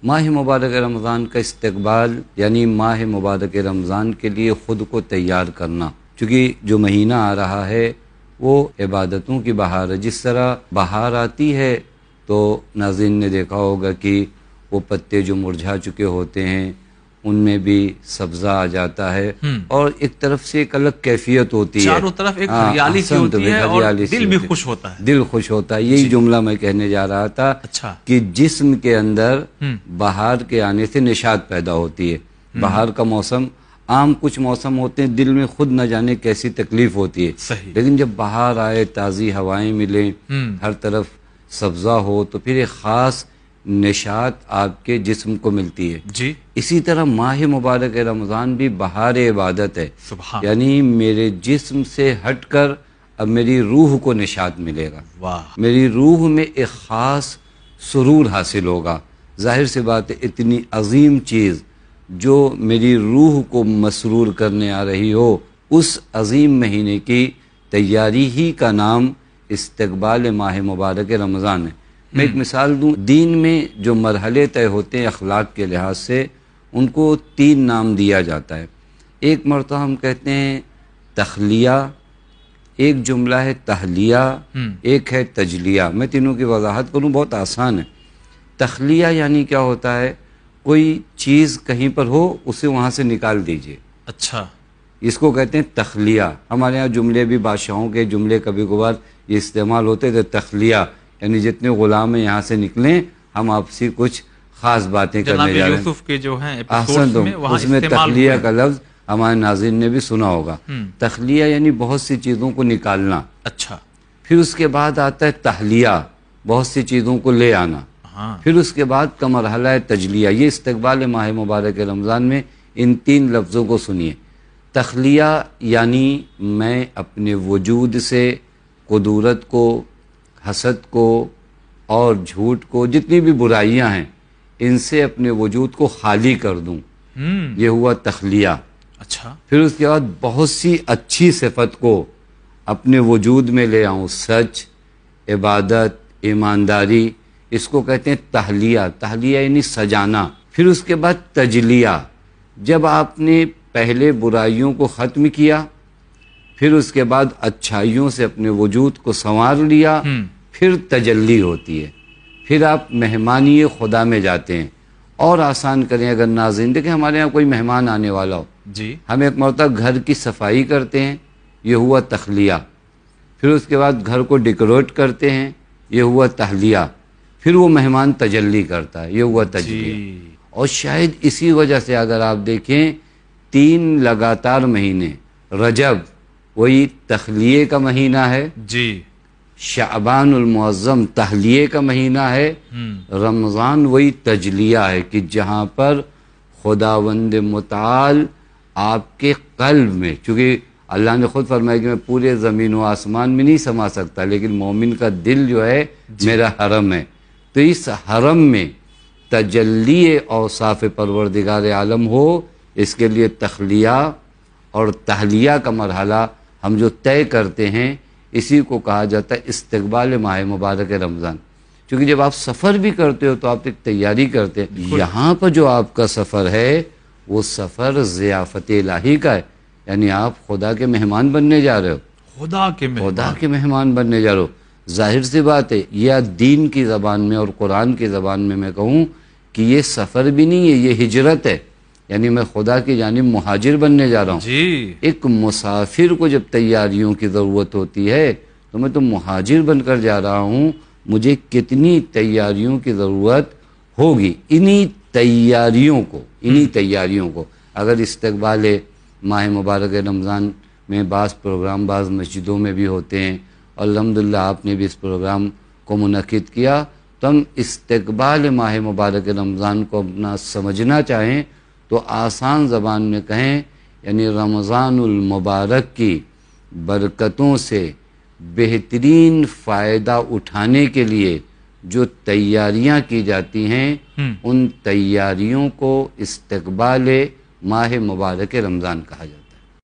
ماہ مبارک رمضان کا استقبال یعنی ماہ مبارک رمضان کے لیے خود کو تیار کرنا، چونکہ جو مہینہ آ رہا ہے وہ عبادتوں کی بہار ہے۔ جس طرح بہار آتی ہے تو ناظرین نے دیکھا ہوگا کہ وہ پتے جو مرجھا چکے ہوتے ہیں ان میں بھی سبزہ آ جاتا ہے اور ایک طرف سے ایک الگ کیفیت ہوتی ہے، چاروں طرف ایک ہریالی سی ہوتی ہے اور دل بھی خوش ہوتا ہے، دل خوش ہوتا ہے۔ یہی جملہ میں کہنے جا رہا تھا کہ جسم کے اندر بہار کے آنے سے نشاط پیدا ہوتی ہے۔ بہار کا موسم عام کچھ موسم ہوتے ہیں دل میں خود نہ جانے کیسی تکلیف ہوتی ہے، لیکن جب بہار آئے، تازی ہوائیں ملیں، ہر طرف سبزہ ہو تو پھر ایک خاص نشاط آپ کے جسم کو ملتی ہے۔ جی اسی طرح ماہ مبارک رمضان بھی بہار عبادت ہے، یعنی میرے جسم سے ہٹ کر اب میری روح کو نشاط ملے گا، واہ، میری روح میں ایک خاص سرور حاصل ہوگا۔ ظاہر سی بات ہے اتنی عظیم چیز جو میری روح کو مسرور کرنے آ رہی ہو، اس عظیم مہینے کی تیاری ہی کا نام استقبال ماہ مبارک رمضان ہے۔ میں ایک مثال دوں، دین میں جو مرحلے طے ہوتے ہیں اخلاق کے لحاظ سے ان کو 3 نام دیا جاتا ہے۔ ایک مرتبہ ہم کہتے ہیں تخلیہ، ایک جملہ ہے تحلیہ، ایک ہے تجلیہ۔ میں تینوں کی وضاحت کروں، بہت آسان ہے۔ تخلیہ یعنی کیا ہوتا ہے؟ کوئی چیز کہیں پر ہو اسے وہاں سے نکال دیجئے، اچھا، اس کو کہتے ہیں تخلیہ۔ ہمارے ہاں جملے بھی بادشاہوں کے جملے کبھی کبھار یہ استعمال ہوتے تھے، تخلیہ یعنی جتنے غلام ہیں یہاں سے نکلیں، ہم آپ سے کچھ خاص باتیں کرنے جا رہے ہیں۔ جناب یوسف کے جو ہیں احسن، تو اس میں تخلیہ کا لفظ ہمارے ناظرین نے بھی سنا ہوگا۔ تخلیہ یعنی بہت سی چیزوں کو نکالنا۔ اچھا، پھر اس کے بعد آتا ہے تحلیہ، بہت سی چیزوں کو لے آنا۔ پھر اس کے بعد کا مرحلہ ہے تجلیہ۔ یہ استقبال ماہ مبارک رمضان میں ان 3 لفظوں کو سنیے۔ تخلیہ یعنی میں اپنے وجود سے قدورت کو، حسد کو اور جھوٹ کو، جتنی بھی برائیاں ہیں ان سے اپنے وجود کو خالی کر دوں، یہ ہوا تخلیہ۔ اچھا، پھر اس کے بعد بہت سی اچھی صفت کو اپنے وجود میں لے آؤں، سچ، عبادت، ایمانداری، اس کو کہتے ہیں تحلیہ۔ تحلیہ یعنی سجانا۔ پھر اس کے بعد تجلیہ، جب آپ نے پہلے برائیوں کو ختم کیا، پھر اس کے بعد اچھائیوں سے اپنے وجود کو سنوار لیا، پھر تجلی ہوتی ہے، پھر آپ مہمانی خدا میں جاتے ہیں۔ اور آسان کریں، اگر ناظرین دیکھیں ہمارے یہاں کوئی مہمان آنے والا ہو، جی، ہم ایک مرتبہ گھر کی صفائی کرتے ہیں، یہ ہوا تخلیہ۔ پھر اس کے بعد گھر کو ڈیکوریٹ کرتے ہیں، یہ ہوا تحلیہ۔ پھر وہ مہمان تجلی کرتا ہے، یہ ہوا تجلیہ۔ اور شاید اسی وجہ سے اگر آپ دیکھیں 3 لگاتار مہینے، رجب وہی تخلیے کا مہینہ ہے، جی، شعبان المعظم تحلیے کا مہینہ ہے، رمضان وہی تجلیہ ہے کہ جہاں پر خداوند متعال آپ کے قلب میں، چونکہ اللہ نے خود فرمایا کہ میں پورے زمین و آسمان میں نہیں سما سکتا، لیکن مومن کا دل جو ہے میرا حرم ہے، تو اس حرم میں تجلی اوصاف پروردگار عالم ہو، اس کے لیے تخلیہ اور تحلیہ کا مرحلہ ہم جو طے کرتے ہیں اسی کو کہا جاتا ہے استقبال ماہ مبارک رمضان۔ کیونکہ جب آپ سفر بھی کرتے ہو تو آپ ایک تیاری کرتے ہیں، یہاں پر جو آپ کا سفر ہے وہ سفر ضیافت الہی کا ہے، یعنی آپ خدا کے مہمان بننے جا رہے ہو، خدا کے مہمان بننے جا رہے ہو۔ ظاہر سی بات ہے یہ دین کی زبان میں اور قرآن کی زبان میں کہوں کہ یہ سفر بھی نہیں ہے، یہ ہجرت ہے، یعنی میں خدا کی جانب مہاجر بننے جا رہا ہوں۔ جی، ایک مسافر کو جب تیاریوں کی ضرورت ہوتی ہے تو میں تو مہاجر بن کر جا رہا ہوں، مجھے کتنی تیاریوں کی ضرورت ہوگی۔ انہی تیاریوں کو اگر استقبال ماہ مبارک رمضان میں بعض پروگرام بعض مسجدوں میں بھی ہوتے ہیں، اور الحمدللہ آپ نے بھی اس پروگرام کو منعقد کیا، تو ہم استقبال ماہ مبارک رمضان کو اپنا سمجھنا چاہیں تو آسان زبان میں کہیں، یعنی رمضان المبارک کی برکتوں سے بہترین فائدہ اٹھانے کے لیے جو تیاریاں کی جاتی ہیں ان تیاریوں کو استقبال ماہ مبارک رمضان کہا جاتا ہے۔